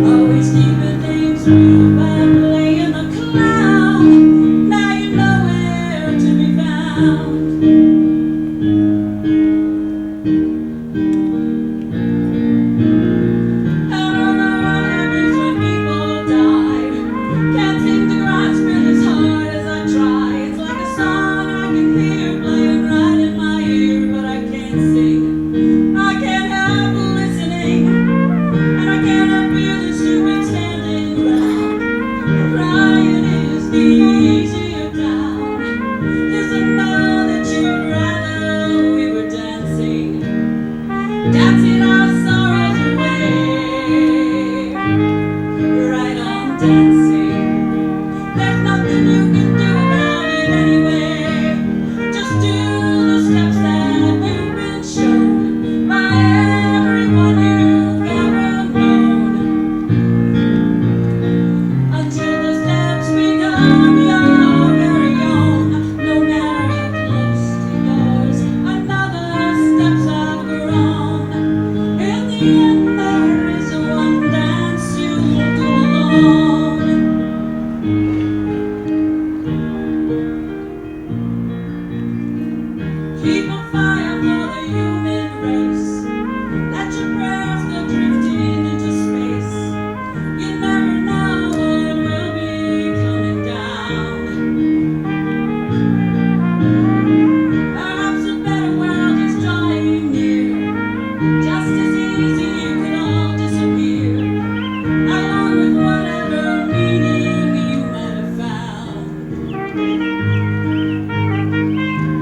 Always keeping things real by playing the clown. Now you're nowhere to be found. Out on the road when people die. Can't seem to grasp it as hard as I try. It's like a song I can hear playing right in my ear, but I can't sing. I can't help listening, and I cannot feel the stupid standing round. Crying is the easier down. Just to know that you'd rather we were dancing, dancing our sorrows away. Right on dancing. There's nothing you can do about it anyway. Just do the steps that you've been shown by everyone you've ever known, until the steps become your very own. No matter how close to yours another steps have grown, in the end there is one dance you'll do alone. Keep a fire for the human race. Let your prayers go drifting into space. You never know what will be coming down. Perhaps a better world is drawing near. Just as easy you could all disappear, along with whatever meaning you might have found.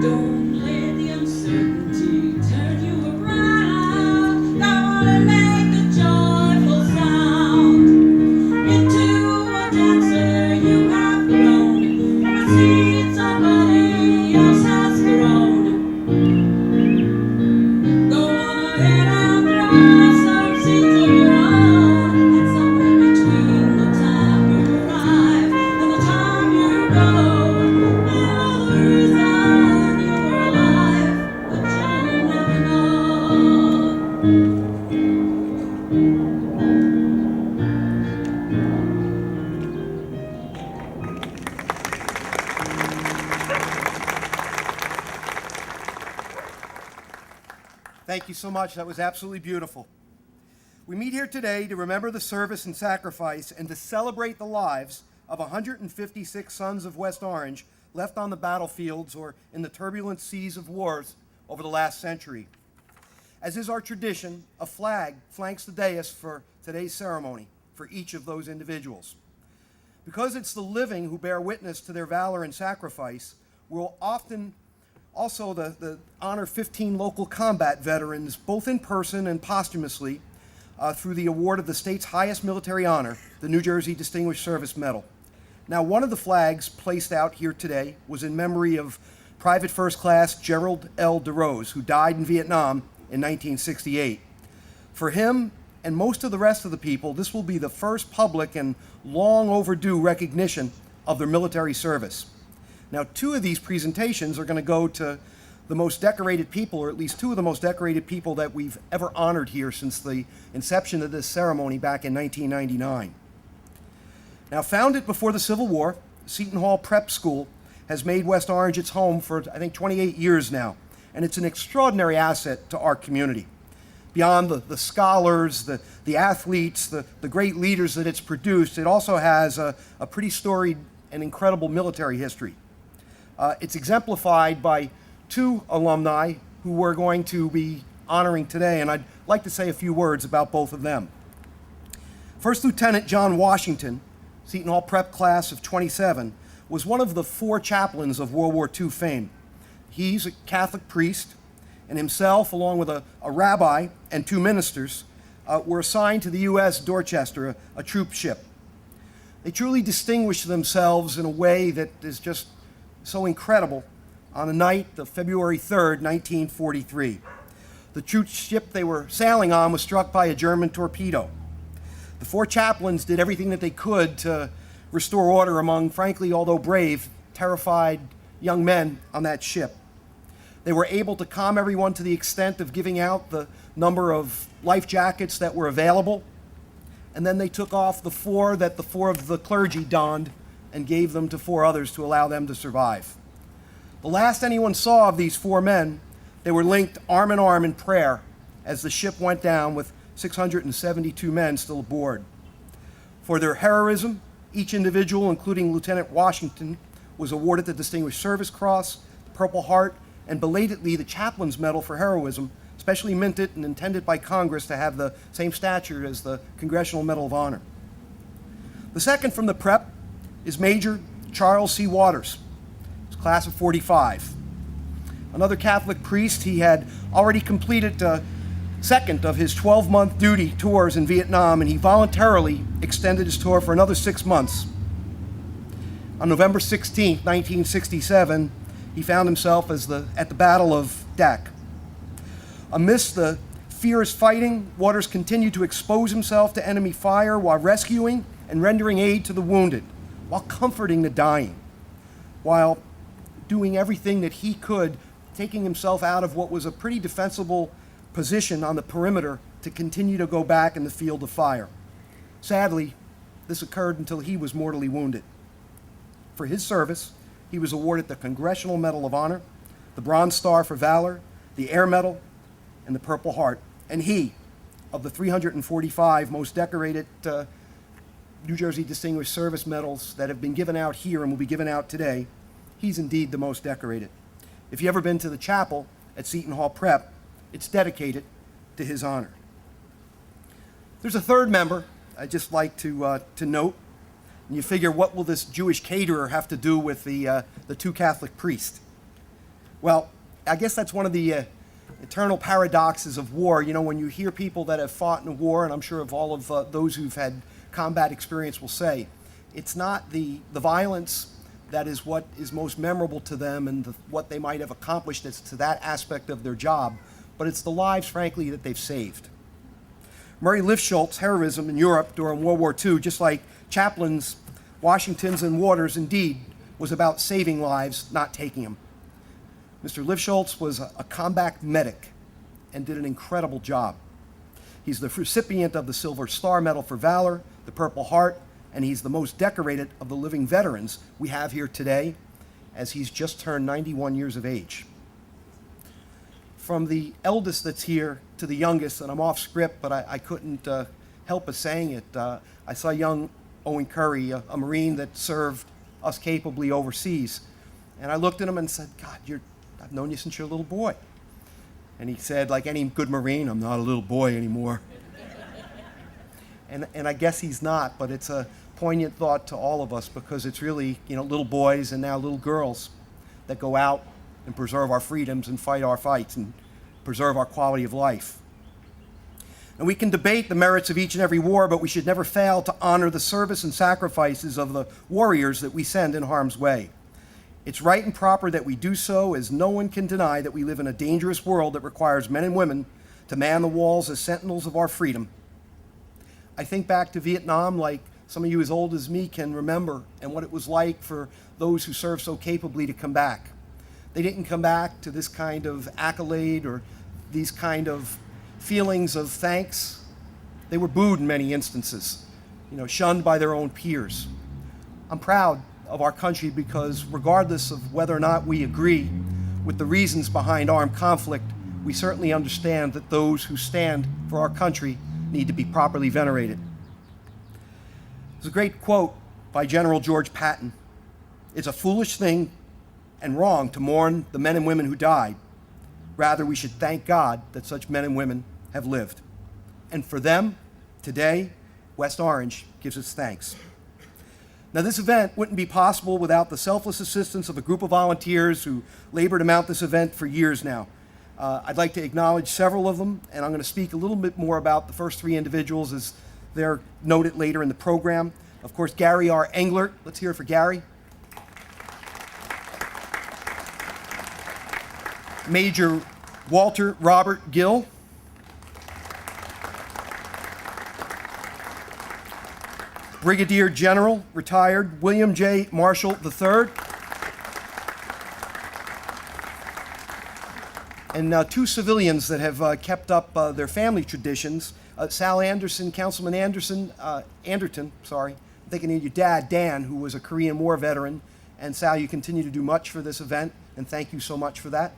Don't let the uncertainty turn you around. Go and make a joyful sound into a dancer you have grown from a seed somebody else has thrown. Go on ahead and throw some seeds of your own, and somewhere between the time you arrive and the time you go, another reason you're alive, but you'll never know. Thank you so much. That was absolutely beautiful. We meet here today to remember the service and sacrifice and to celebrate the lives of 156 sons of West Orange left on the battlefields or in the turbulent seas of wars over the last century. As is our tradition, a flag flanks the dais for today's ceremony for each of those individuals. Because it's the living who bear witness to their valor and sacrifice, we'll often also the honor 15 local combat veterans, both in person and posthumously, through the award of the state's highest military honor, the New Jersey Distinguished Service Medal. Now, one of the flags placed out here today was in memory of Private First Class Gerald L. DeRose, who died in Vietnam in 1968. For him and most of the rest of the people, this will be the first public and long overdue recognition of their military service. Now, two of these presentations are going to go to the most decorated people, or at least two of the most decorated people that we've ever honored here since the inception of this ceremony back in 1999. Now, founded before the Civil War, Seton Hall Prep School has made West Orange its home for, I think, 28 years now, and it's an extraordinary asset to our community. Beyond the scholars, the athletes, the great leaders that it's produced, it also has a pretty storied and incredible military history. It's exemplified by two alumni who we're going to be honoring today, and I'd like to say a few words about both of them. First Lieutenant John Washington, Seton Hall Prep class of 27, was one of the four chaplains of World War II fame. He's a Catholic priest, and himself, along with a rabbi and two ministers, were assigned to the U.S. Dorchester, a troop ship. They truly distinguished themselves in a way that is just so incredible on the night of February 3rd, 1943. The troop ship they were sailing on was struck by a German torpedo. The four chaplains did everything that they could to restore order among, frankly, although brave, terrified young men on that ship. They were able to calm everyone to the extent of giving out the number of life jackets that were available, and then they took off the four that the four of the clergy donned and gave them to four others to allow them to survive. The last anyone saw of these four men, they were linked arm in arm in prayer as the ship went down with 672 men still aboard. For their heroism, each individual, including Lieutenant Washington, was awarded the Distinguished Service Cross, the Purple Heart, and belatedly the Chaplain's Medal for Heroism, specially minted and intended by Congress to have the same stature as the Congressional Medal of Honor. The second from the prep is Major Charles C. Waters, class of 45. Another Catholic priest, he had already completed the second of his 12-month duty tours in Vietnam, and he voluntarily extended his tour for another 6 months. On November 16, 1967, he found himself at the Battle of Dak. Amidst the fierce fighting, Waters continued to expose himself to enemy fire while rescuing and rendering aid to the wounded, while comforting the dying, while doing everything that he could, taking himself out of what was a pretty defensible position on the perimeter to continue to go back in the field of fire. Sadly, this occurred until he was mortally wounded. For his service, he was awarded the Congressional Medal of Honor, the Bronze Star for Valor, the Air Medal, and the Purple Heart. And he, of the 345 most decorated New Jersey Distinguished Service Medals that have been given out here and will be given out today, he's indeed the most decorated. If you've ever been to the chapel at Seton Hall Prep, it's dedicated to his honor. There's a third member I'd just like to note. And you figure, what will this Jewish caterer have to do with the two Catholic priests? Well, I guess that's one of the eternal paradoxes of war. You know, when you hear people that have fought in a war, and I'm sure of all of those who've had combat experience will say, it's not the violence that is what is most memorable to them and what they might have accomplished as to that aspect of their job, but it's the lives, frankly, that they've saved. Murray Lifschultz's heroism in Europe during World War II, just like Chaplain's, Washington's, and Waters, indeed, was about saving lives, not taking them. Mr. Lifschultz was a combat medic and did an incredible job. He's the recipient of the Silver Star Medal for Valor, the Purple Heart, and he's the most decorated of the living veterans we have here today, as he's just turned 91 years of age. From the eldest that's here to the youngest, and I'm off script, but I couldn't help but saying it, I saw young Owen Curry, a Marine that served us capably overseas, and I looked at him and said, God, I've known you since you're a little boy. And he said, like any good Marine, I'm not a little boy anymore. And I guess he's not, but it's a poignant thought to all of us, because it's really, little boys and now little girls that go out and preserve our freedoms and fight our fights and preserve our quality of life. And we can debate the merits of each and every war, but we should never fail to honor the service and sacrifices of the warriors that we send in harm's way. It's right and proper that we do so, as no one can deny that we live in a dangerous world that requires men and women to man the walls as sentinels of our freedom. I think back to Vietnam, like some of you as old as me can remember, and what it was like for those who served so capably to come back. They didn't come back to this kind of accolade or these kind of feelings of thanks. They were booed in many instances, shunned by their own peers. I'm proud of our country because regardless of whether or not we agree with the reasons behind armed conflict, we certainly understand that those who stand for our country need to be properly venerated. There's a great quote by General George Patton. It's a foolish thing and wrong to mourn the men and women who died. Rather, we should thank God that such men and women have lived. And for them, today, West Orange gives its thanks. Now, this event wouldn't be possible without the selfless assistance of a group of volunteers who labored to mount this event for years now. I'd like to acknowledge several of them, and I'm going to speak a little bit more about the first three individuals as they're noted later in the program. Of course, Gary R. Englert. Let's hear it for Gary. Major Walter Robert Gill. Brigadier General, retired William J. Marshall III. And two civilians that have kept up their family traditions. Sal Anderson, Councilman Anderton, sorry. I'm thinking of your dad, Dan, who was a Korean War veteran. And Sal, you continue to do much for this event, and thank you so much for that.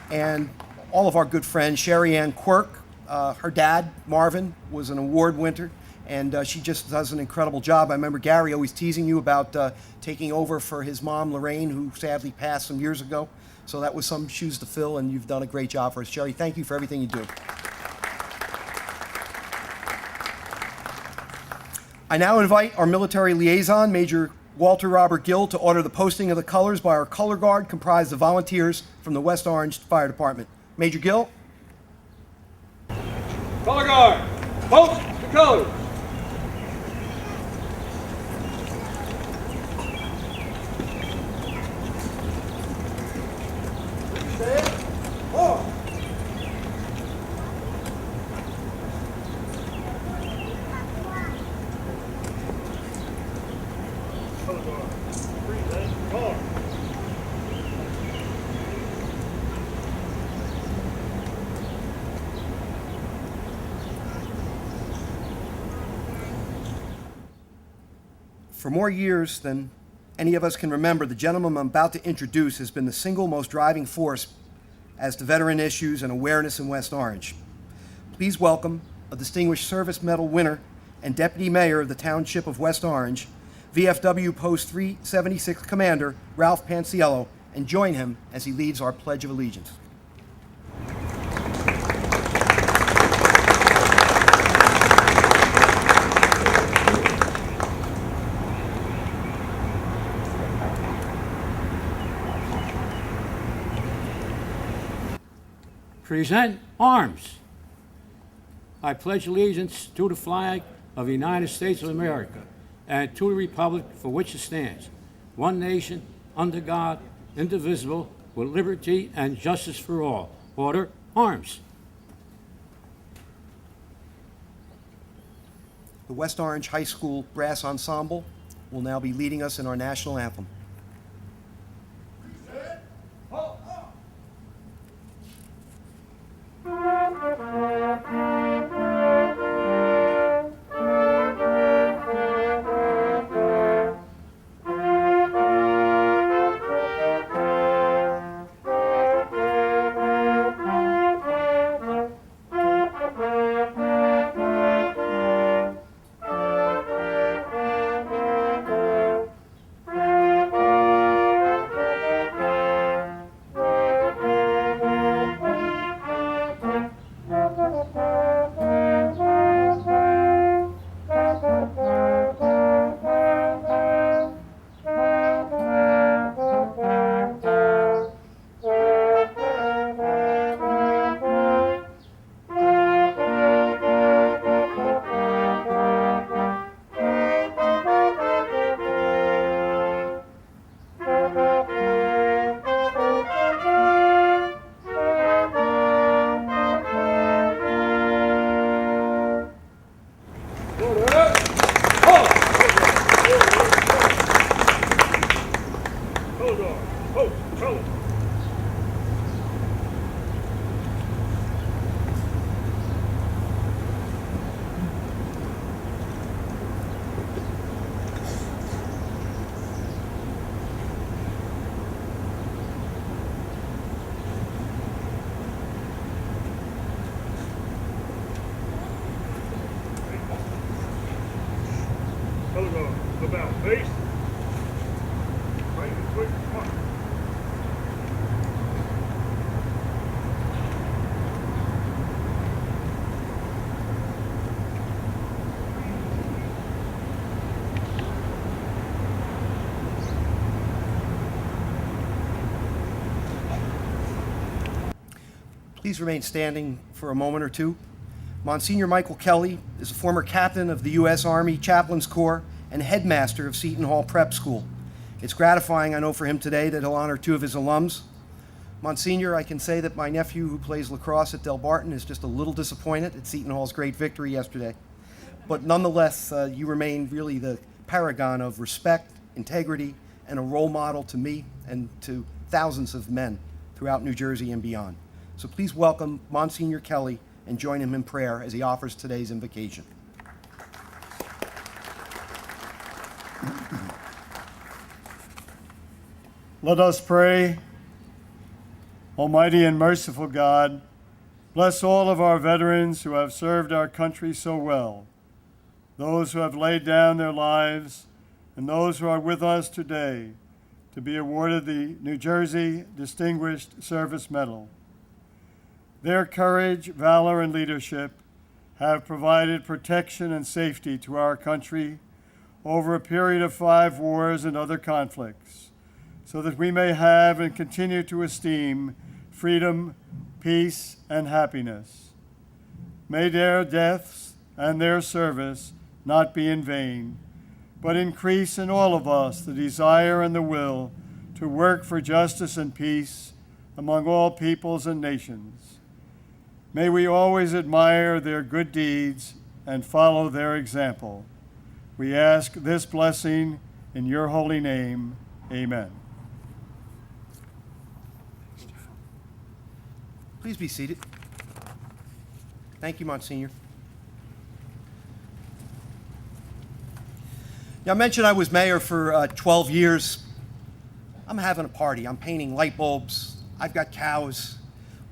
And all of our good friends, Sherry Ann Quirk, her dad, Marvin, was an award winner, and she just does an incredible job. I remember Gary always teasing you about taking over for his mom, Lorraine, who sadly passed some years ago. So that was some shoes to fill, and you've done a great job for us. Sherry, thank you for everything you do. I now invite our military liaison, Major Walter Robert Gill, to order the posting of the colors by our color guard, comprised of volunteers from the West Orange Fire Department. Major Gill. Color guard, post the colors. Stand. Oh. Color guard, breathe in, color. For more years than any of us can remember, the gentleman I'm about to introduce has been the single most driving force as to veteran issues and awareness in West Orange. Please welcome a Distinguished Service Medal winner and Deputy Mayor of the Township of West Orange, VFW Post 376 Commander Ralph Panciello, and join him as he leads our Pledge of Allegiance. Present arms. I pledge allegiance to the flag of the United States of America and to the republic for which it stands, one nation, under God, indivisible, with liberty and justice for all. Order, arms. The West Orange High School Brass Ensemble will now be leading us in our national anthem. Color guard, about face. Right and quick, mark. Please remain standing for a moment or two. Monsignor Michael Kelly is a former captain of the U.S. Army Chaplains Corps and headmaster of Seton Hall Prep School. It's gratifying, I know, for him today that he'll honor two of his alums. Monsignor, I can say that my nephew who plays lacrosse at Del Barton is just a little disappointed at Seton Hall's great victory yesterday. But nonetheless, you remain really the paragon of respect, integrity, and a role model to me and to thousands of men throughout New Jersey and beyond. So please welcome Monsignor Kelly and join him in prayer as he offers today's invocation. Let us pray. Almighty and merciful God, bless all of our veterans who have served our country so well, those who have laid down their lives, and those who are with us today to be awarded the New Jersey Distinguished Service Medal. Their courage, valor, and leadership have provided protection and safety to our country over a period of 5 wars and other conflicts, so that we may have and continue to esteem freedom, peace, and happiness. May their deaths and their service not be in vain, but increase in all of us the desire and the will to work for justice and peace among all peoples and nations. May we always admire their good deeds and follow their example. We ask this blessing in your holy name. Amen. Please be seated. Thank you, Monsignor. Now, I mentioned I was mayor for 12 years. I'm having a party. I'm painting light bulbs. I've got cows.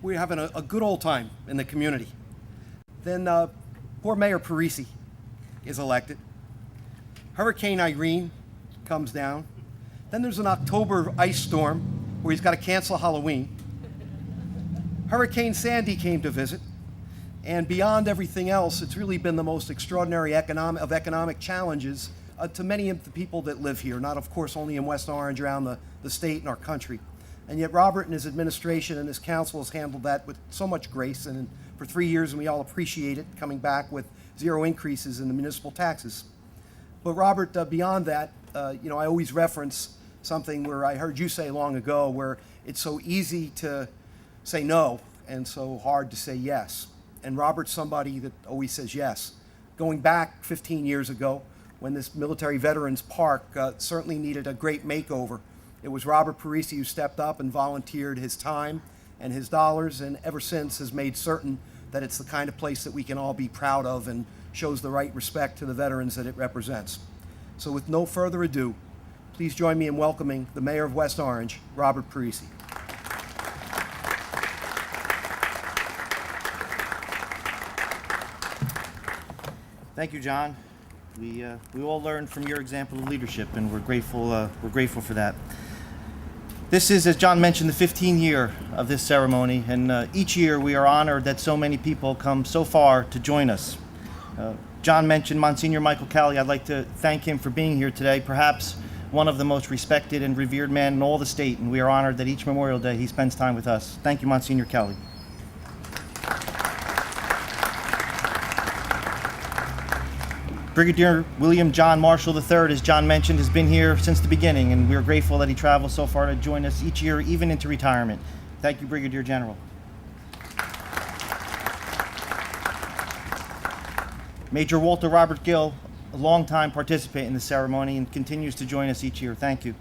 We're having a good old time in the community. Then poor Mayor Parisi is elected. Hurricane Irene comes down. Then there's an October ice storm where he's got to cancel Halloween. Hurricane Sandy came to visit, and beyond everything else, it's really been the most extraordinary economic challenges to many of the people that live here, not of course only in West Orange, around the state and our country. And yet Robert and his administration and his council has handled that with so much grace, and for 3 years, and we all appreciate it, coming back with 0 increases in the municipal taxes. But Robert, beyond that, I always reference something where I heard you say long ago, where it's so easy to say no and so hard to say yes. And Robert's somebody that always says yes. Going back 15 years ago, when this Military Veterans Park certainly needed a great makeover, it was Robert Parisi who stepped up and volunteered his time and his dollars, and ever since has made certain that it's the kind of place that we can all be proud of and shows the right respect to the veterans that it represents. So with no further ado, please join me in welcoming the Mayor of West Orange, Robert Parisi. Thank you, John. We all learned from your example of leadership, and we're grateful for that. This is, as John mentioned, the 15th year of this ceremony, and each year we are honored that so many people come so far to join us. John mentioned Monsignor Michael Kelly. I'd like to thank him for being here today, perhaps one of the most respected and revered men in all the state, and we are honored that each Memorial Day he spends time with us. Thank you, Monsignor Kelly. Brigadier William John Marshall III, as John mentioned, has been here since the beginning, and we are grateful that he travels so far to join us each year, even into retirement. Thank you, Brigadier General. Major Walter Robert Gill, a longtime participant in the ceremony, and continues to join us each year. Thank you.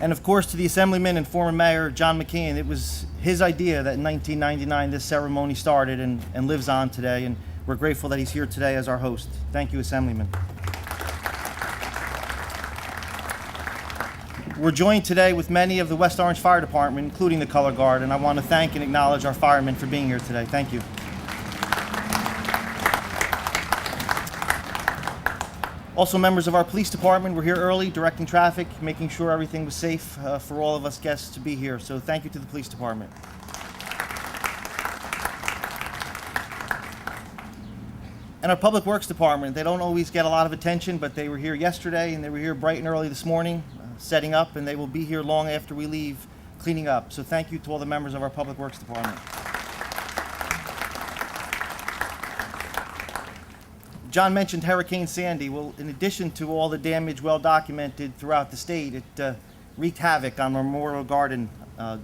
And of course, to the Assemblyman and former Mayor John McCain, it was his idea that in 1999 this ceremony started and lives on today, and we're grateful that he's here today as our host. Thank you, Assemblyman. We're joined today with many of the West Orange Fire Department, including the Color Guard, and I want to thank and acknowledge our firemen for being here today. Thank you. Also, members of our police department were here early, directing traffic, making sure everything was safe for all of us guests to be here. So thank you to the police department. And our public works department, they don't always get a lot of attention, but they were here yesterday and they were here bright and early this morning, setting up, and they will be here long after we leave, cleaning up. So thank you to all the members of our public works department. John mentioned Hurricane Sandy. Well, in addition to all the damage well documented throughout the state, it wreaked havoc on Memorial Garden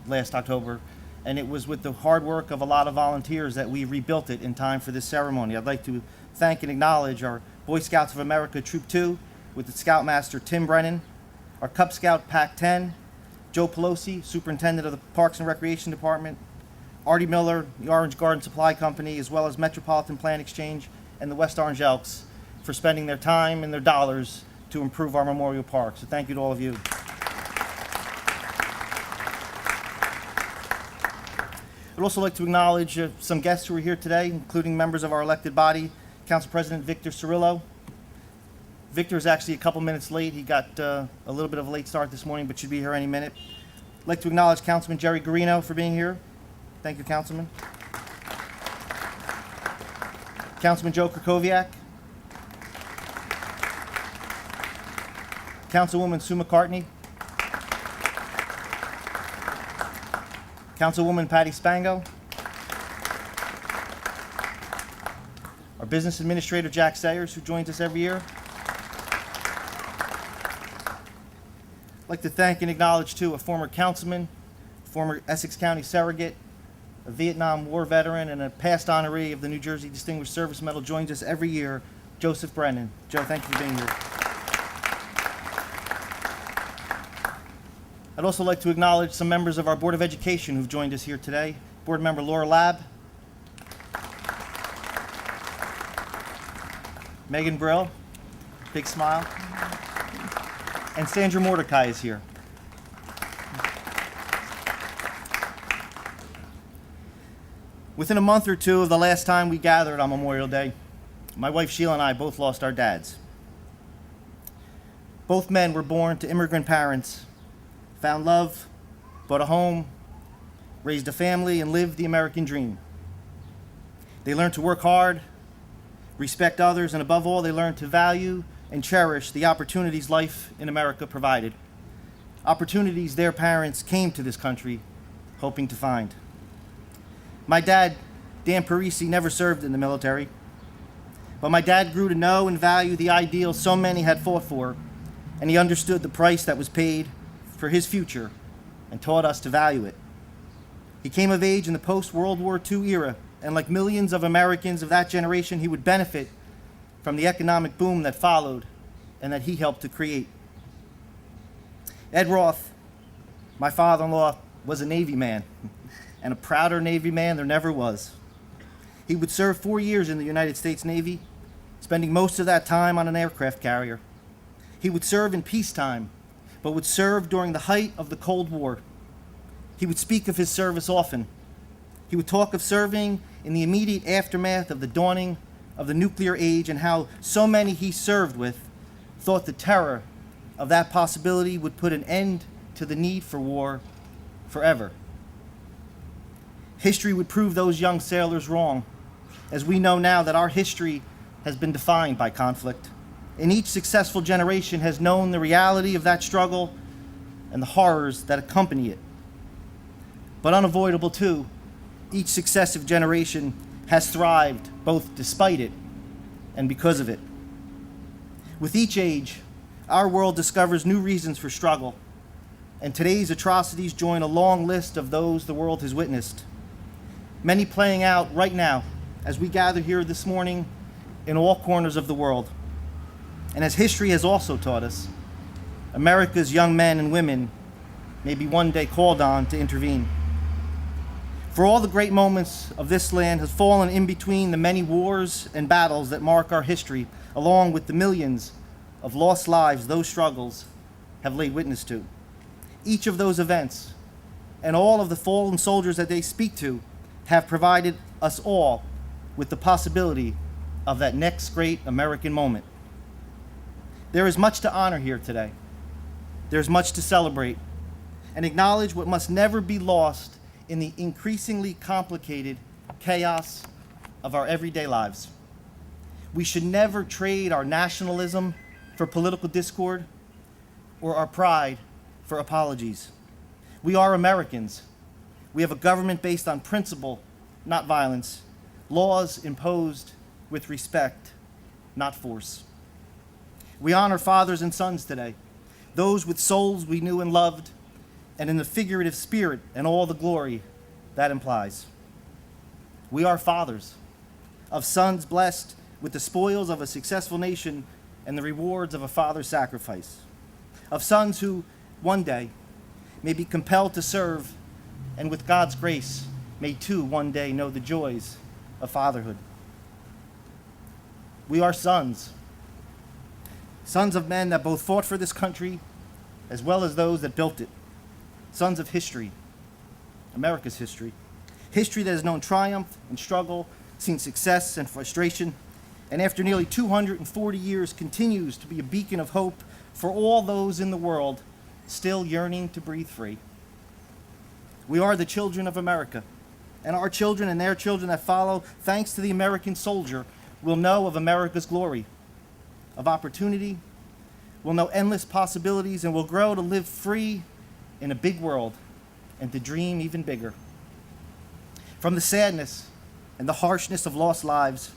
last October, and it was with the hard work of a lot of volunteers that we rebuilt it in time for this ceremony. I'd like to thank and acknowledge our Boy Scouts of America Troop 2 with its Scoutmaster Tim Brennan, our Cub Scout Pack 10, Joe Pelosi, Superintendent of the Parks and Recreation Department, Artie Miller, the Orange Garden Supply Company, as well as Metropolitan Plan Exchange and the West Orange Elks for spending their time and their dollars to improve our Memorial Park. So thank you to all of you. I'd also like to acknowledge some guests who are here today, including members of our elected body, Council President Victor Cirillo. Victor is actually a couple minutes late. He got a little bit of a late start this morning, but should be here any minute. I'd like to acknowledge Councilman Jerry Garino for being here. Thank you, Councilman. Councilman Joe Krakowiak. Councilwoman Sue McCartney. Councilwoman Patty Spango. Our Business Administrator Jack Sayers, who joins us every year. I'd like to thank and acknowledge, too, a former councilman, former Essex County surrogate, a Vietnam War veteran, and a past honoree of the New Jersey Distinguished Service Medal, joins us every year, Joseph Brennan. Joe, thank you for being here. I'd also like to acknowledge some members of our Board of Education who've joined us here today. Board Member Laura Labb, Megan Brill, big smile, and Sandra Mordecai is here. Within a month or two of the last time we gathered on Memorial Day, my wife Sheila and I both lost our dads. Both men were born to immigrant parents, found love, bought a home, raised a family, and lived the American dream. They learned to work hard, respect others, and above all, they learned to value and cherish the opportunities life in America provided. Opportunities their parents came to this country hoping to find. My dad, Dan Parisi, never served in the military, but my dad grew to know and value the ideals so many had fought for, and he understood the price that was paid for his future and taught us to value it. He came of age in the post-World War II era, and like millions of Americans of that generation, he would benefit from the economic boom that followed and that he helped to create. Ed Roth, my father-in-law, was a Navy man, and a prouder Navy man there never was. He would serve 4 years in the United States Navy, spending most of that time on an aircraft carrier. He would serve in peacetime, but would serve during the height of the Cold War. He would speak of his service often. He would talk of serving in the immediate aftermath of the dawning of the nuclear age and how so many he served with thought the terror of that possibility would put an end to the need for war forever. History would prove those young sailors wrong, as we know now that our history has been defined by conflict. And each successful generation has known the reality of that struggle and the horrors that accompany it. But unavoidable too, each successive generation has thrived both despite it and because of it. With each age, our world discovers new reasons for struggle, and today's atrocities join a long list of those the world has witnessed, many playing out right now as we gather here this morning in all corners of the world. And as history has also taught us, America's young men and women may be one day called on to intervene. For all the great moments of this land have fallen in between the many wars and battles that mark our history, along with the millions of lost lives those struggles have laid witness to. Each of those events and all of the fallen soldiers that they speak to have provided us all with the possibility of that next great American moment. There is much to honor here today. There's much to celebrate and acknowledge what must never be lost in the increasingly complicated chaos of our everyday lives. We should never trade our nationalism for political discord or our pride for apologies. We are Americans. We have a government based on principle, not violence, laws imposed with respect, not force. We honor fathers and sons today, those with souls we knew and loved, and in the figurative spirit and all the glory that implies. We are fathers of sons blessed with the spoils of a successful nation and the rewards of a father's sacrifice, of sons who, one day, may be compelled to serve, and with God's grace, may too one day know the joys of fatherhood. We are sons of men that both fought for this country as well as those that built it, sons of history, America's history, history that has known triumph and struggle, seen success and frustration, and after nearly 240 years continues to be a beacon of hope for all those in the world still yearning to breathe free. We are the children of America, and our children and their children that follow, thanks to the American soldier, will know of America's glory, of opportunity, will know endless possibilities, and will grow to live free in a big world and to dream even bigger. From the sadness and the harshness of lost lives,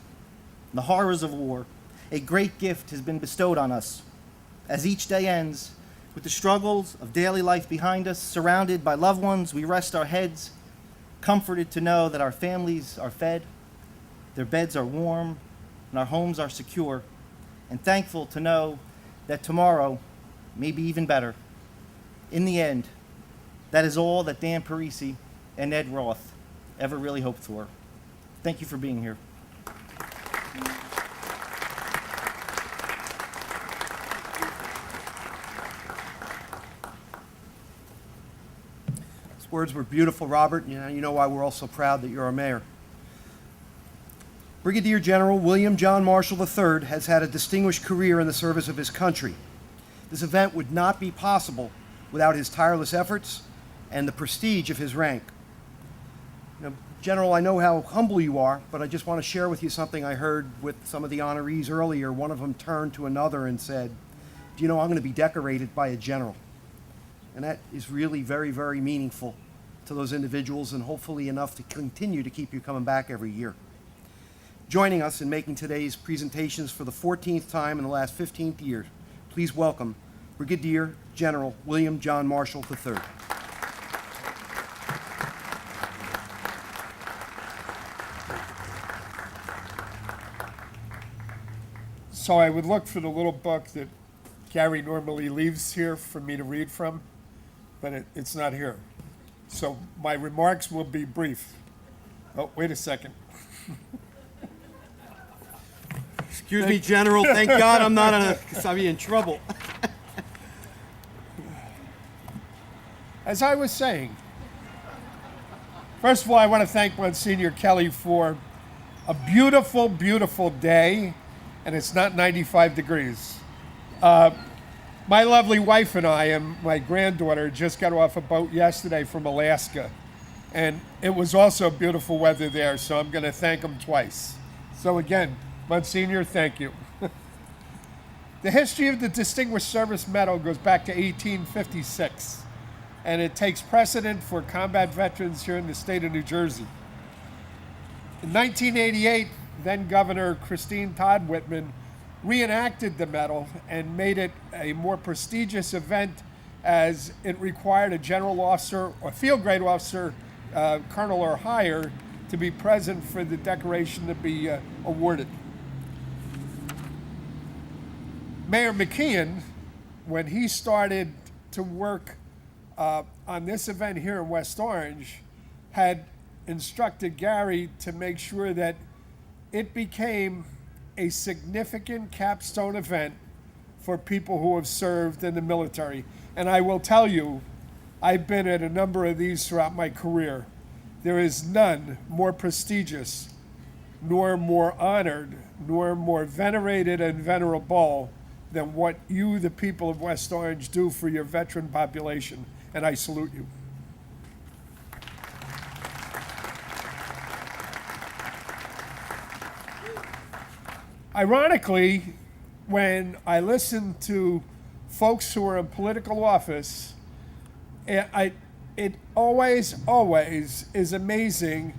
and the horrors of war, a great gift has been bestowed on us. As each day ends, with the struggles of daily life behind us, surrounded by loved ones, we rest our heads, comforted to know that our families are fed, their beds are warm, and our homes are secure, and thankful to know that tomorrow may be even better. In the end, that is all that Dan Parisi and Ed Roth ever really hoped for. Thank you for being here. Those words were beautiful, Robert. You know why we're all so proud that you're our mayor. Brigadier General William John Marshall III has had a distinguished career in the service of his country. This event would not be possible without his tireless efforts and the prestige of his rank. General, I know how humble you are, but I just want to share with you something I heard with some of the honorees earlier. One of them turned to another and said, "Do you know I'm going to be decorated by a general?" And that is really very, very meaningful to those individuals, and hopefully enough to continue to keep you coming back every year. Joining us in making today's presentations for the 14th time in the last 15 years, please welcome Brigadier General William John Marshall III. So I would look for the little book that Gary normally leaves here for me to read from, but it's not here. So my remarks will be brief. Oh, wait a second. Excuse me, General. Thank God I'm not I'll be in trouble. As I was saying, first of all, I want to thank Monsignor Kelly for a beautiful, beautiful day, and it's not 95 degrees. My lovely wife and I and my granddaughter just got off a boat yesterday from Alaska, and it was also beautiful weather there, so I'm going to thank them twice. So again, Monsignor, thank you. The history of the Distinguished Service Medal goes back to 1856, and it takes precedent for combat veterans here in the state of New Jersey. In 1988, then Governor Christine Todd Whitman reenacted the medal and made it a more prestigious event, as it required a general officer or field grade officer, colonel or higher, to be present for the decoration to be awarded. Mayor McKeon, when he started to work on this event here in West Orange, had instructed Gary to make sure that it became a significant capstone event for people who have served in the military. And I will tell you, I've been at a number of these throughout my career. There is none more prestigious, nor more honored, nor more venerated and venerable than what you, the people of West Orange, do for your veteran population. And I salute you. Ironically, when I listen to folks who are in political office, it always is amazing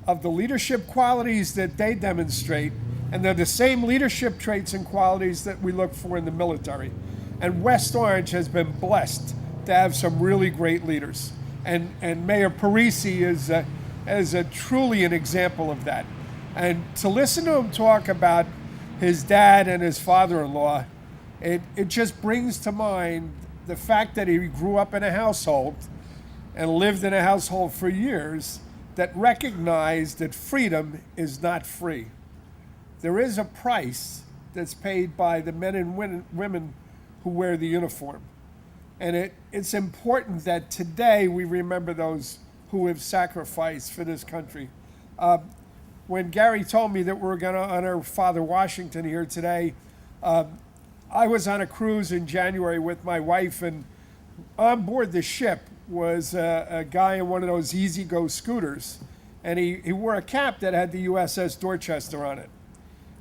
of the leadership qualities that they demonstrate, and they're the same leadership traits and qualities that we look for in the military. And West Orange has been blessed to have some really great leaders. And Mayor Parisi is truly an example of that. And to listen to him talk about his dad and his father-in-law, it just brings to mind the fact that he grew up in a household and lived in a household for years that recognized that freedom is not free. There is a price that's paid by the men and women who wear the uniform. And it's important that today we remember those who have sacrificed for this country. When Gary told me that we were going to honor Father Washington here today, I was on a cruise in January with my wife, and on board the ship was a guy in one of those easy-go scooters, and he wore a cap that had the USS Dorchester on it.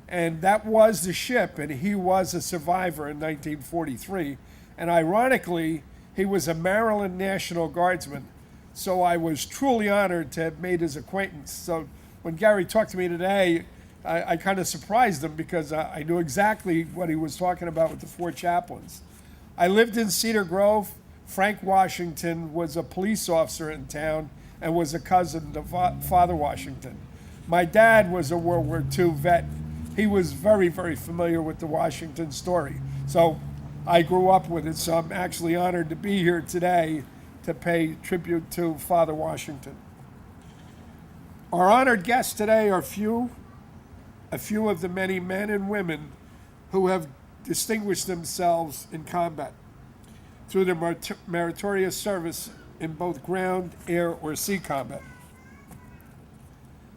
And that was the ship, and he was a survivor in 1943. And ironically, he was a Maryland National Guardsman. So I was truly honored to have made his acquaintance. So when Gary talked to me today, I kind of surprised him because I knew exactly what he was talking about with the 4 chaplains. I lived in Cedar Grove. Frank Washington was a police officer in town and was a cousin to Father Washington. My dad was a World War II vet. He was very, very familiar with the Washington story. So I grew up with it, so I'm actually honored to be here today to pay tribute to Father Washington. Our honored guests today are a few of the many men and women who have distinguished themselves in combat through their meritorious service in both ground, air, or sea combat.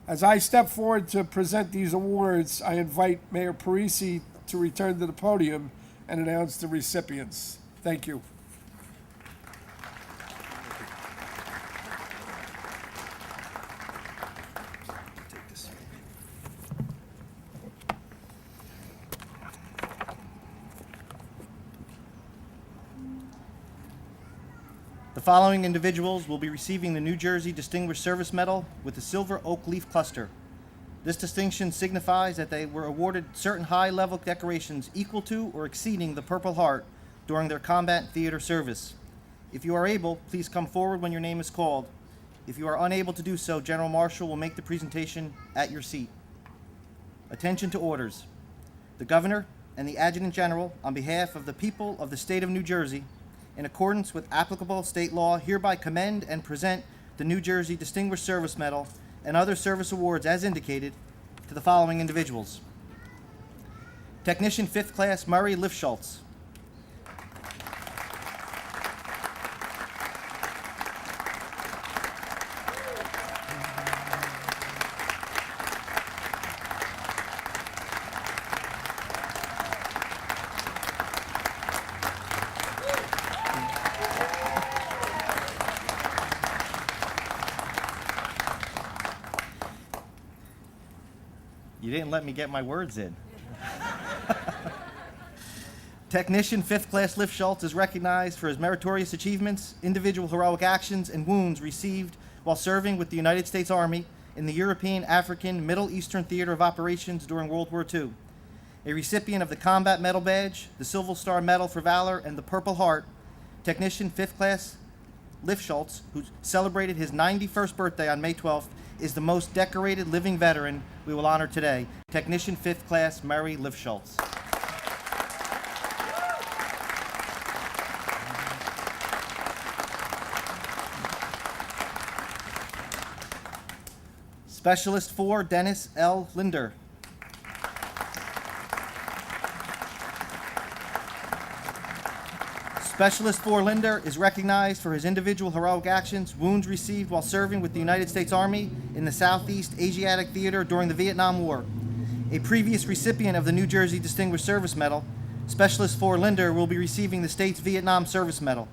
As I step forward to present these awards, I invite Mayor Parisi to return to the podium and announce the recipients. Thank you. The following individuals will be receiving the New Jersey Distinguished Service Medal with the Silver Oak Leaf Cluster. This distinction signifies that they were awarded certain high-level decorations equal to or exceeding the Purple Heart during their combat theater service. If you are able, please come forward when your name is called. If you are unable to do so, General Marshall will make the presentation at your seat. Attention to orders. The Governor and the Adjutant General, on behalf of the people of the state of New Jersey, in accordance with applicable state law, hereby commend and present the New Jersey Distinguished Service Medal and other service awards as indicated to the following individuals. Technician 5th Class Murray Lifschultz. You didn't let me get my words in. Technician 5th Class Lifschultz is recognized for his meritorious achievements, individual heroic actions, and wounds received while serving with the United States Army in the European, African, Middle Eastern Theater of Operations during World War II. A recipient of the Combat Medal Badge, the Silver Star Medal for Valor, and the Purple Heart, Technician 5th Class Lifschultz, who celebrated his 91st birthday on May 12th, is the most decorated living veteran we will honor today, Technician 5th Class Murray Lifschultz. Specialist 4, Dennis L. Linder. Specialist 4 Linder is recognized for his individual heroic actions, wounds received while serving with the United States Army in the Southeast Asiatic Theater during the Vietnam War. A previous recipient of the New Jersey Distinguished Service Medal, Specialist 4 Linder will be receiving the state's Vietnam Service Medal.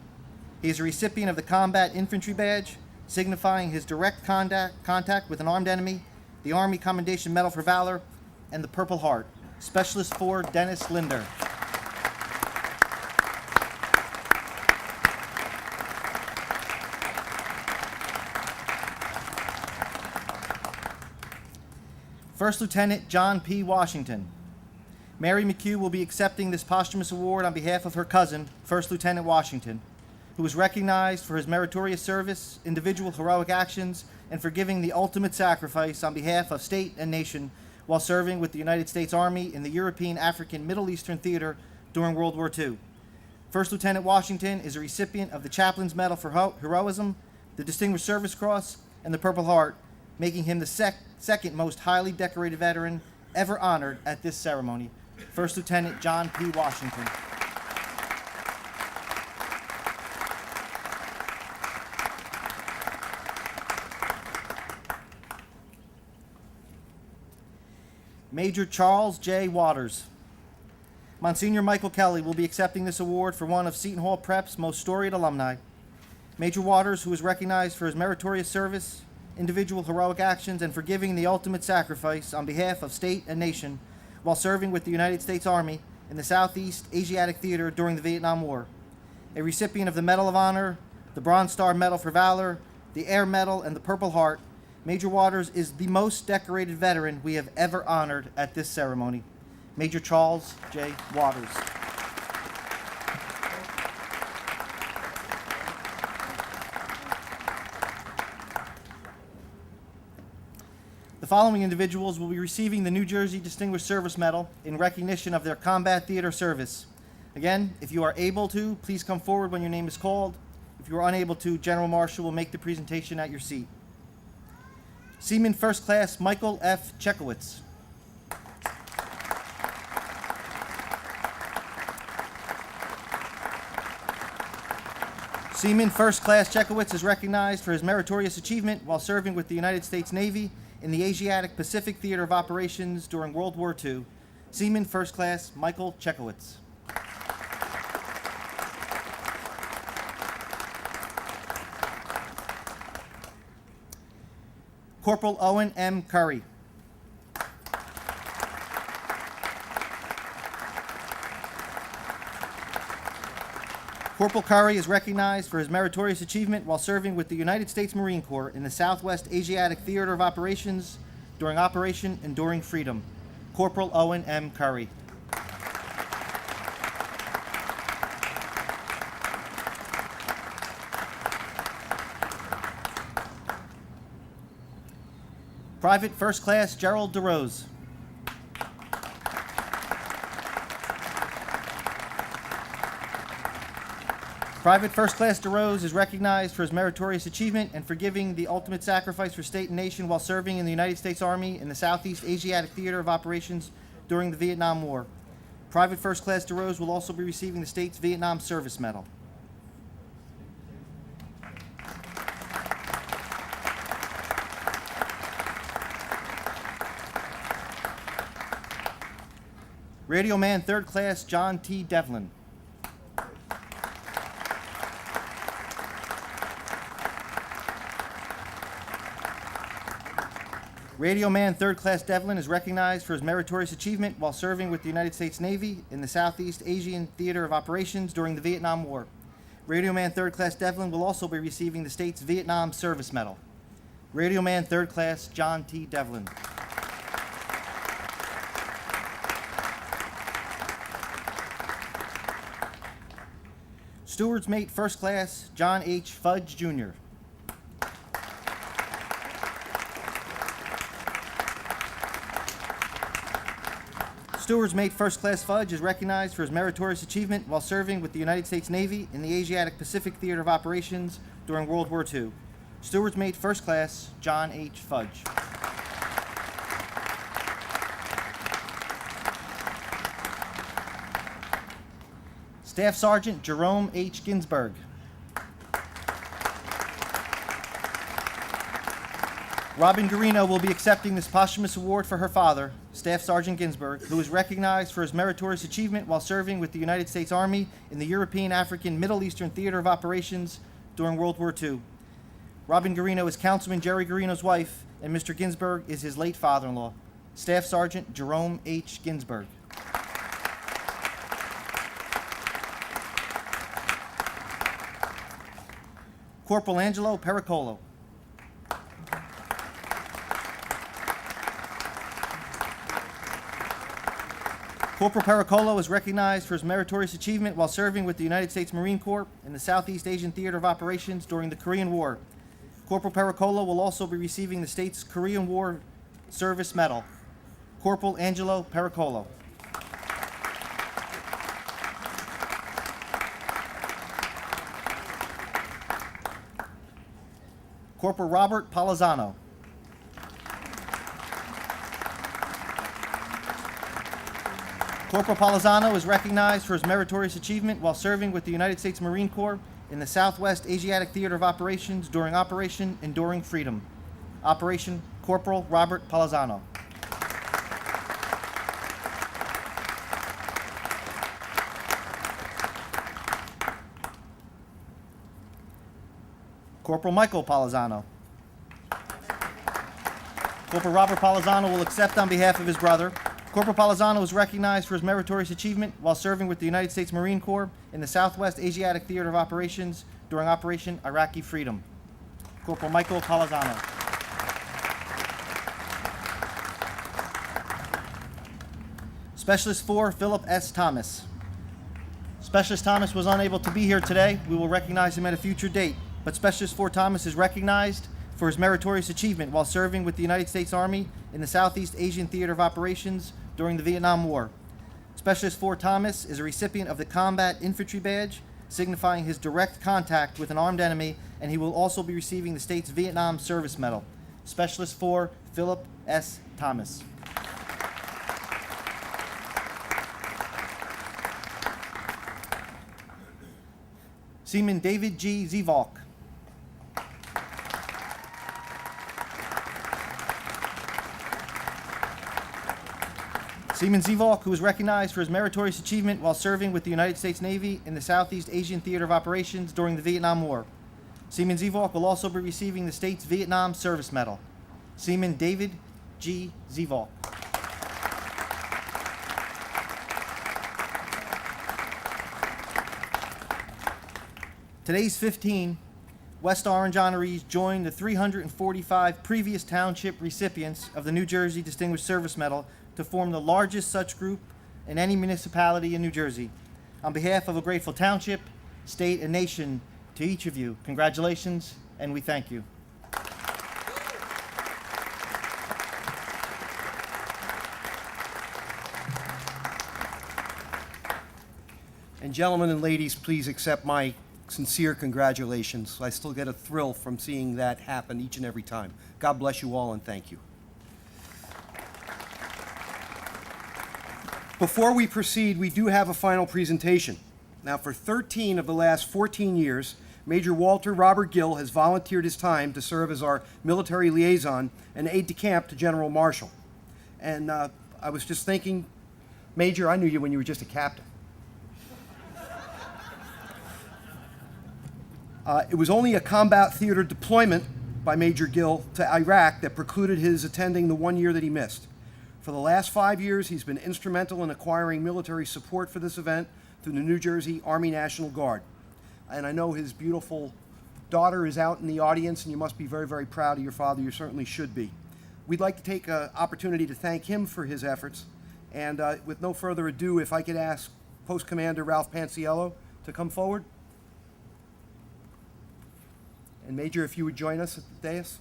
He is a recipient of the Combat Infantry Badge, signifying his direct contact with an armed enemy, the Army Commendation Medal for Valor, and the Purple Heart. Specialist 4 Dennis Linder. First Lieutenant John P. Washington. Mary McHugh will be accepting this posthumous award on behalf of her cousin, First Lieutenant Washington, who was recognized for his meritorious service, individual heroic actions, and for giving the ultimate sacrifice on behalf of state and nation while serving with the United States Army in the European, African, Middle Eastern Theater during World War II. First Lieutenant Washington is a recipient of the Chaplain's Medal for Heroism, the Distinguished Service Cross, and the Purple Heart, making him the second most highly decorated veteran ever honored at this ceremony. First Lieutenant John P. Washington. Major Charles J. Waters. Monsignor Michael Kelly will be accepting this award for one of Seton Hall Prep's most storied alumni. Major Waters, who is recognized for his meritorious service, individual heroic actions, and for giving the ultimate sacrifice on behalf of state and nation while serving with the United States Army in the Southeast Asiatic Theater during the Vietnam War. A recipient of the Medal of Honor, the Bronze Star Medal for Valor, the Air Medal, and the Purple Heart, Major Waters is the most decorated veteran we have ever honored at this ceremony. Major Charles J. Waters. The following individuals will be receiving the New Jersey Distinguished Service Medal in recognition of their combat theater service. Again, if you are able to, please come forward when your name is called. If you are unable to, General Marshall will make the presentation at your seat. Seaman First Class Michael F. Chekowitz. Seaman First Class Chekowitz is recognized for his meritorious achievement while serving with the United States Navy in the Asiatic Pacific Theater of Operations during World War II. Seaman First Class Michael Chekowitz. Corporal Owen M. Curry. Corporal Curry is recognized for his meritorious achievement while serving with the United States Marine Corps in the Southwest Asiatic Theater of Operations during Operation Enduring Freedom. Corporal Owen M. Curry. Private First Class Gerald DeRose. Private First Class DeRose is recognized for his meritorious achievement and for giving the ultimate sacrifice for state and nation while serving in the United States Army in the Southeast Asiatic Theater of Operations during the Vietnam War. Private First Class DeRose will also be receiving the state's Vietnam Service Medal. Radio Man Third Class John T. Devlin. Radio Man Third Class Devlin is recognized for his meritorious achievement while serving with the United States Navy in the Southeast Asian Theater of Operations during the Vietnam War. Radio Man Third Class Devlin will also be receiving the state's Vietnam Service Medal. Radio Man Third Class John T. Devlin. Steward's Mate First Class John H. Fudge, Jr. Steward's Mate First Class Fudge is recognized for his meritorious achievement while serving with the United States Navy in the Asiatic Pacific Theater of Operations during World War II. Steward's Mate First Class John H. Fudge. Staff Sergeant Jerome H. Ginsberg. Robin Garino will be accepting this posthumous award for her father, Staff Sergeant Ginsberg, who is recognized for his meritorious achievement while serving with the United States Army in the European, African, Middle Eastern Theater of Operations during World War II. Robin Garino is Councilman Jerry Garino's wife, and Mr. Ginsberg is his late father-in-law. Staff Sergeant Jerome H. Ginsberg. Corporal Angelo Pericolo. Corporal Pericolo is recognized for his meritorious achievement while serving with the United States Marine Corps in the Southeast Asian Theater of Operations during the Korean War. Corporal Pericolo will also be receiving the state's Korean War Service Medal. Corporal Angelo Pericolo. Corporal Robert Palazzano. Corporal Palazzano is recognized for his meritorious achievement while serving with the United States Marine Corps in the Southwest Asiatic Theater of Operations during Operation Enduring Freedom. Operation Corporal Robert Palazzano. Corporal Michael Palazzano. Corporal Robert Palazzano will accept on behalf of his brother. Corporal Palazzano is recognized for his meritorious achievement while serving with the United States Marine Corps in the Southwest Asiatic Theater of Operations during Operation Iraqi Freedom. Corporal Michael Palazzano. Specialist 4, Philip S. Thomas. Specialist Thomas was unable to be here today. We will recognize him at a future date, but Specialist 4 Thomas is recognized for his meritorious achievement while serving with the United States Army in the Southeast Asian Theater of Operations during the Vietnam War. Specialist 4 Thomas is a recipient of the Combat Infantry Badge, signifying his direct contact with an armed enemy, and he will also be receiving the state's Vietnam Service Medal. Specialist 4 Philip S. Thomas. Seaman David G. Zivalk. Seaman Zivalk, who is recognized for his meritorious achievement while serving with the United States Navy in the Southeast Asian Theater of Operations during the Vietnam War. Seaman Zivalk will also be receiving the state's Vietnam Service Medal. Seaman David G. Zivalk. Today's 15 West Orange honorees join the 345 previous township recipients of the New Jersey Distinguished Service Medal to form the largest such group in any municipality in New Jersey. On behalf of a grateful township, state, and nation, to each of you, congratulations, and we thank you. And gentlemen and ladies, please accept my sincere congratulations. I still get a thrill from seeing that happen each and every time. God bless you all and thank you. Before we proceed, we do have a final presentation. Now, for 13 of the last 14 years, Major Walter Robert Gill has volunteered his time to serve as our military liaison and aide-de-camp to General Marshall. And I was just thinking, Major, I knew you when you were just a captain. It was only a combat theater deployment by Major Gill to Iraq that precluded his attending the 1 year that he missed. For the last 5 years, he's been instrumental in acquiring military support for this event through the New Jersey Army National Guard. And I know his beautiful daughter is out in the audience, and you must be very, very proud of your father. You certainly should be. We'd like to take an opportunity to thank him for his efforts. And with no further ado, if I could ask Post Commander Ralph Panciello to come forward. And Major, if you would join us at the dais.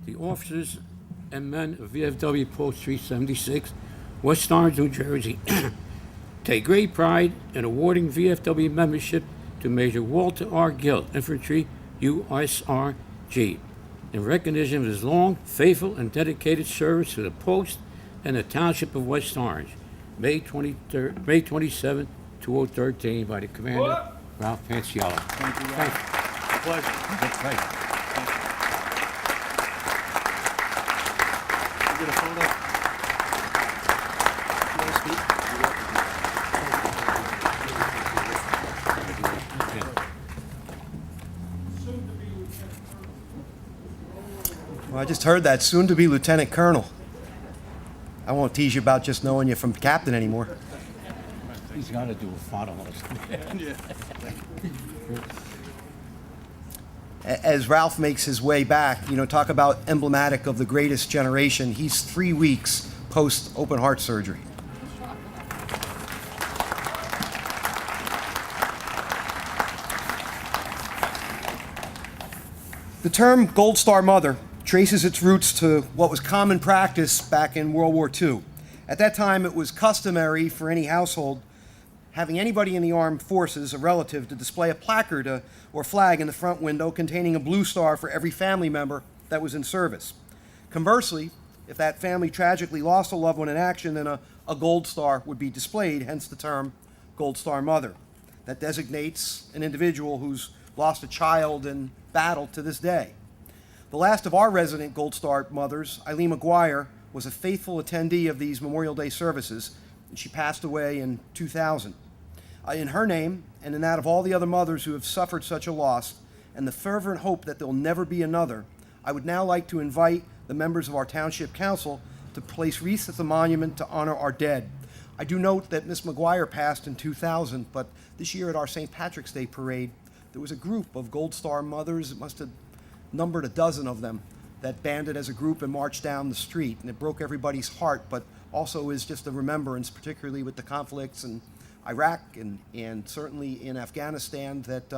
The officers and men of VFW Post 376, West Orange, New Jersey, take great pride in awarding VFW membership to Major Walter R. Gill, Infantry, USRG, in recognition of his long, faithful, and dedicated service to the post and the township of West Orange, May 27, 2013, by the Commander, Ralph Panciello. Thank you, Thank you. Pleasure. That's right. You get a photo? You want to speak? Well, I just heard that, soon to be Lieutenant Colonel. I won't tease you about just knowing you from Captain anymore. He's got to do a photo. as Ralph makes his way back, talk about emblematic of the greatest generation. He's 3 weeks post open heart surgery. The term Gold Star Mother traces its roots to what was common practice back in World War II. At that time, it was customary for any household having anybody in the armed forces, a relative, to display a placard or flag in the front window containing a blue star for every family member that was in service. Conversely, if that family tragically lost a loved one in action, then a gold star would be displayed, hence the term Gold Star Mother. That designates an individual who's lost a child in battle to this day. The last of our resident Gold Star mothers, Eileen McGuire, was a faithful attendee of these Memorial Day services, and she passed away in 2000. In her name, and in that of all the other mothers who have suffered such a loss, and the fervent hope that there'll never be another, I would now like to invite the members of our Township Council to place wreaths at the monument to honor our dead. I do note that Miss McGuire passed in 2000, but this year at our St. Patrick's Day parade, there was a group of Gold Star mothers, it must have numbered a dozen of them, that banded as a group and marched down the street. And it broke everybody's heart, but also is just a remembrance, particularly with the conflicts in Iraq and certainly in Afghanistan, that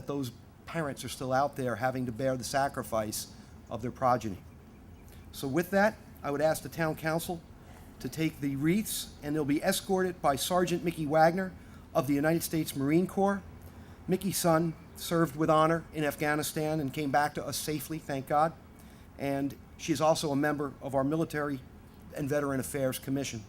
those parents are still out there having to bear the sacrifice of their progeny. So with that, I would ask the Town Council to take the wreaths, and they'll be escorted by Sergeant Mickey Wagner of the United States Marine Corps. Mickey's son served with honor in Afghanistan and came back to us safely, thank God. And she is also a member of our Military and Veteran Affairs Commission.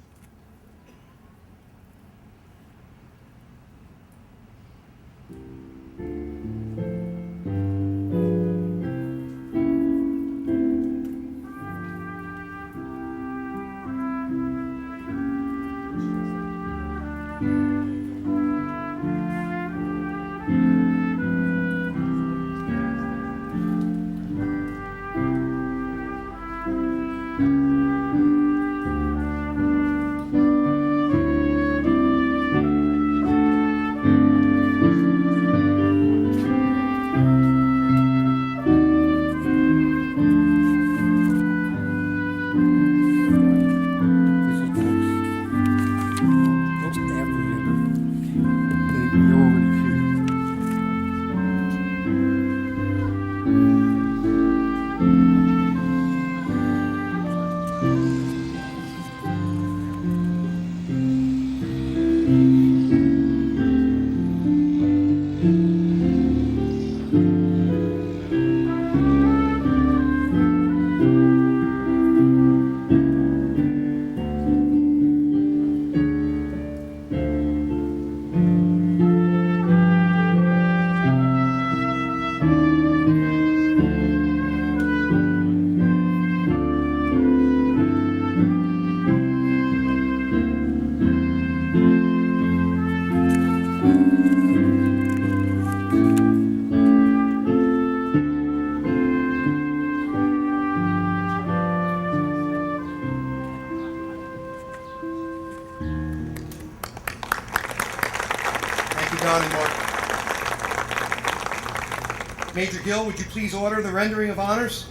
Major Gill, would you please order the rendering of honors?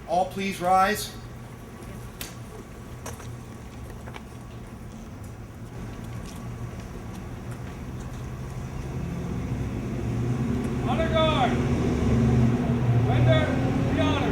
All please rise. Honor guard! Render the honor!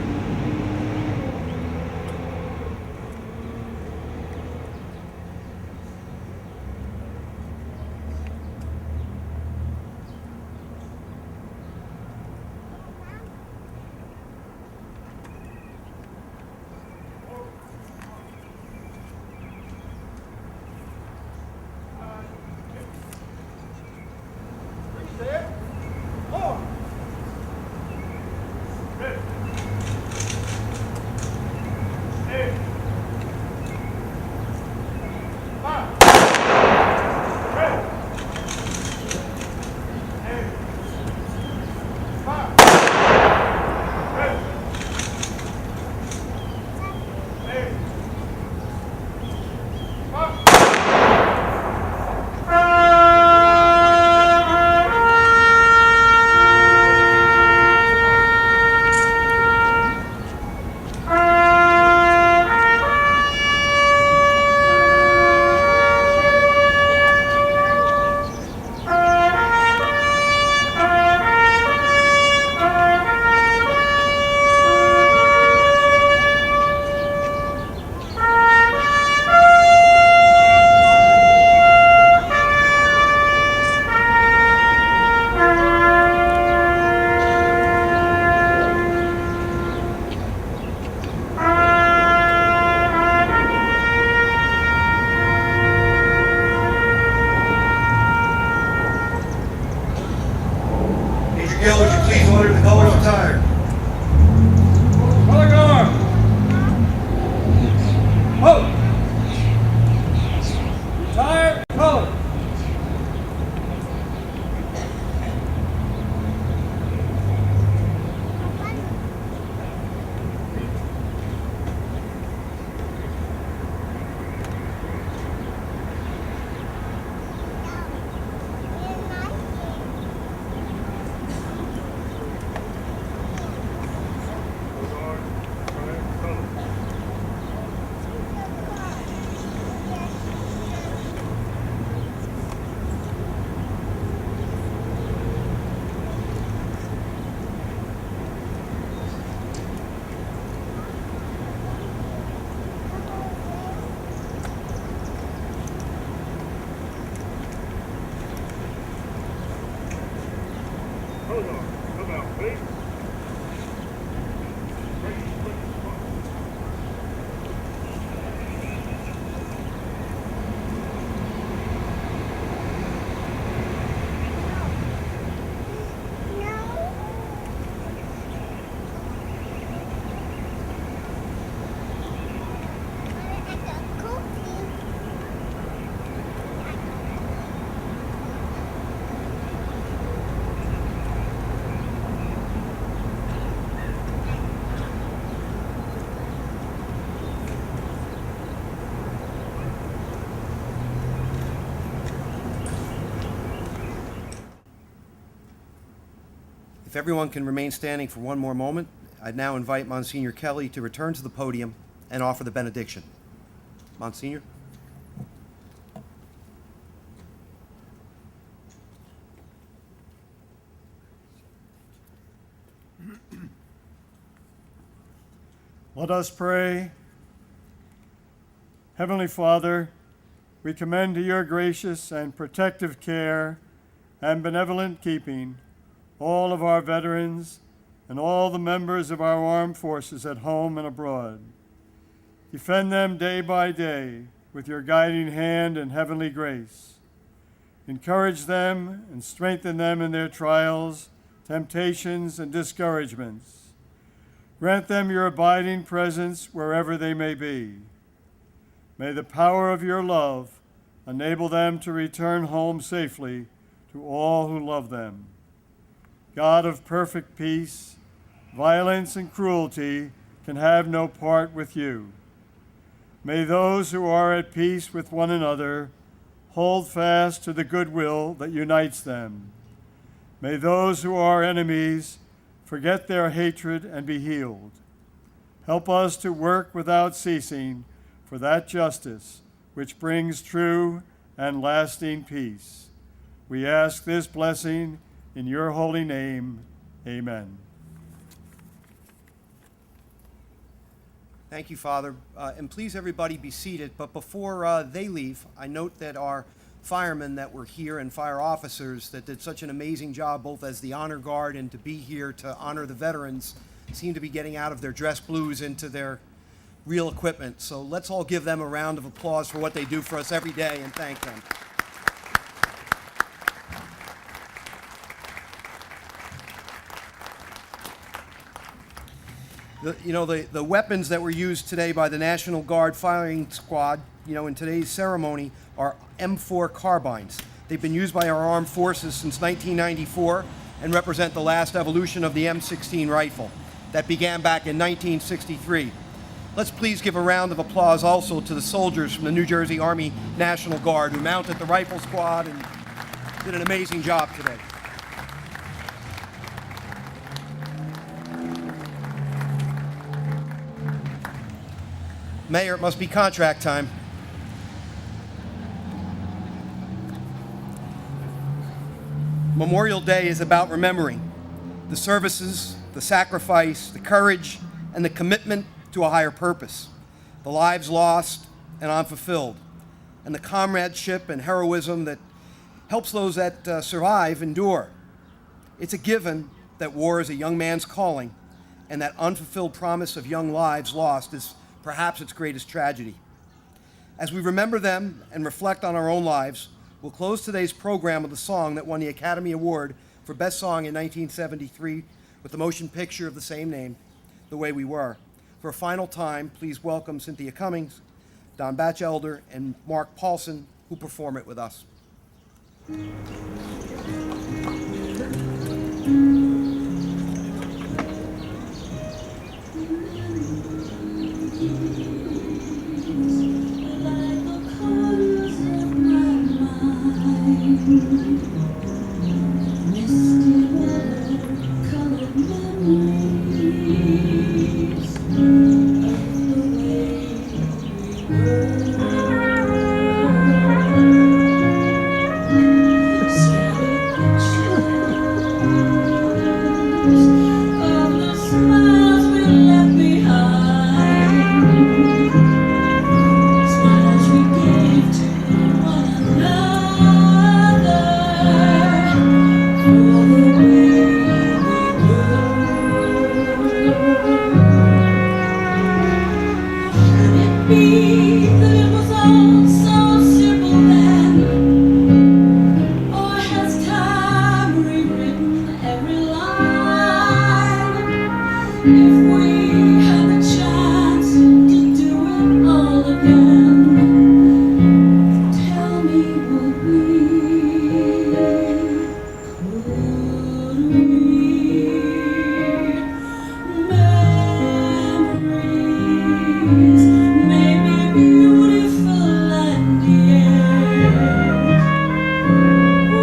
If everyone can remain standing for one more moment, I'd now invite Monsignor Kelly to return to the podium and offer the benediction. Monsignor? Let us pray. Heavenly Father, we commend to your gracious and protective care and benevolent keeping all of our veterans and all the members of our armed forces at home and abroad. Defend them day by day with your guiding hand and heavenly grace. Encourage them and strengthen them in their trials, temptations, and discouragements. Grant them your abiding presence wherever they may be. May the power of your love enable them to return home safely to all who love them. God of perfect peace, violence and cruelty can have no part with you. May those who are at peace with one another hold fast to the goodwill that unites them. May those who are enemies forget their hatred and be healed. Help us to work without ceasing for that justice which brings true and lasting peace. We ask this blessing in your holy name. Amen. Thank you, Father. And please, everybody, be seated. But before they leave, I note that our firemen that were here and fire officers that did such an amazing job, both as the honor guard and to be here to honor the veterans, seem to be getting out of their dress blues into their real equipment. So let's all give them a round of applause for what they do for us every day and thank them. The weapons that were used today by the National Guard firing squad, in today's ceremony are M4 carbines. They've been used by our armed forces since 1994 and represent the last evolution of the M16 rifle that began back in 1963. Let's please give a round of applause also to the soldiers from the New Jersey Army National Guard who mounted the rifle squad and did an amazing job today. Mayor, it must be contract time. Memorial Day is about remembering the services, the sacrifice, the courage, and the commitment to a higher purpose, the lives lost and unfulfilled, and the comradeship and heroism that helps those that survive endure. It's a given that war is a young man's calling, and that unfulfilled promise of young lives lost is perhaps its greatest tragedy. As we remember them and reflect on our own lives, we'll close today's program with a song that won the Academy Award for Best Song in 1973 with the motion picture of the same name, The Way We Were. For a final time, please welcome Cynthia Cummings, Don Batchelder, and Mark Paulson, who perform it with us.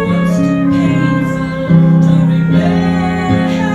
What's too painful to remember?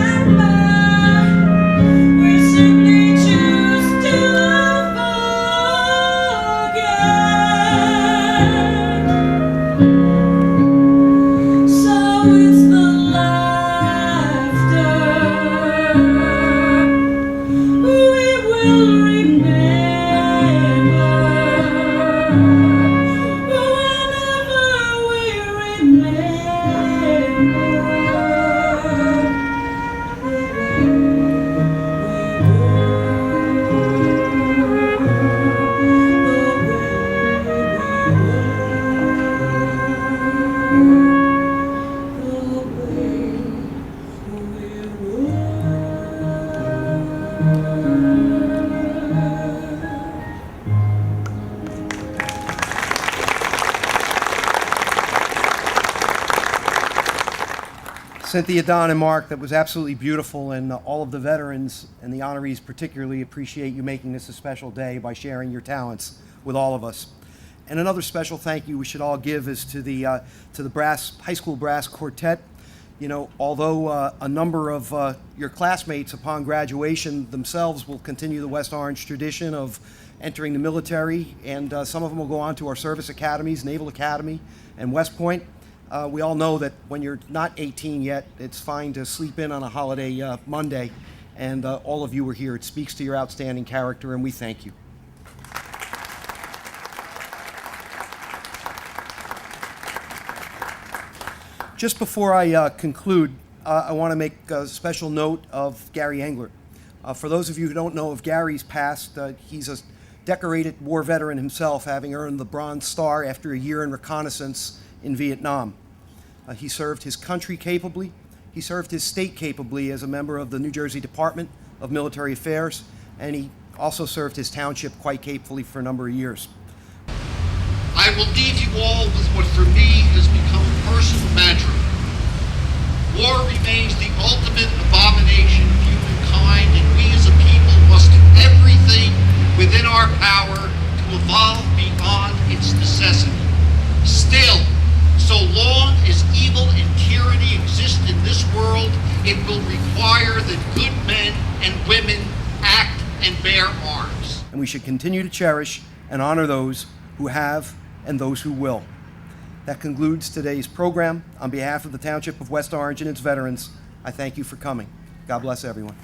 Cynthia, Don, and Mark, that was absolutely beautiful, and all of the veterans and the honorees particularly appreciate you making this a special day by sharing your talents with all of us. And another special thank you we should all give is to the high school brass quartet. You know, although a number of your classmates upon graduation themselves will continue the West Orange tradition of entering the military, and some of them will go on to our service academies, Naval Academy and West Point. We all know that when you're not 18 yet, it's fine to sleep in on a holiday Monday, and all of you were here. It speaks to your outstanding character, and we thank you. Just before I conclude, I want to make a special note of Gary Englert. For those of you who don't know of Gary's past, he's a decorated war veteran himself, having earned the Bronze Star after a year in reconnaissance in Vietnam. He served his country capably. He served his state capably as a member of the New Jersey Department of Military Affairs, and he also served his township quite capably for a number of years. I will leave you all with what for me has become a personal mantra. War remains the ultimate abomination of humankind, and we as a people must do everything within our power to evolve beyond its necessity. Still, so long as evil and tyranny exist in this world, it will require that good men and women act and bear arms. And we should continue to cherish and honor those who have and those who will. That concludes today's program. On behalf of the Township of West Orange and its veterans, I thank you for coming. God bless everyone.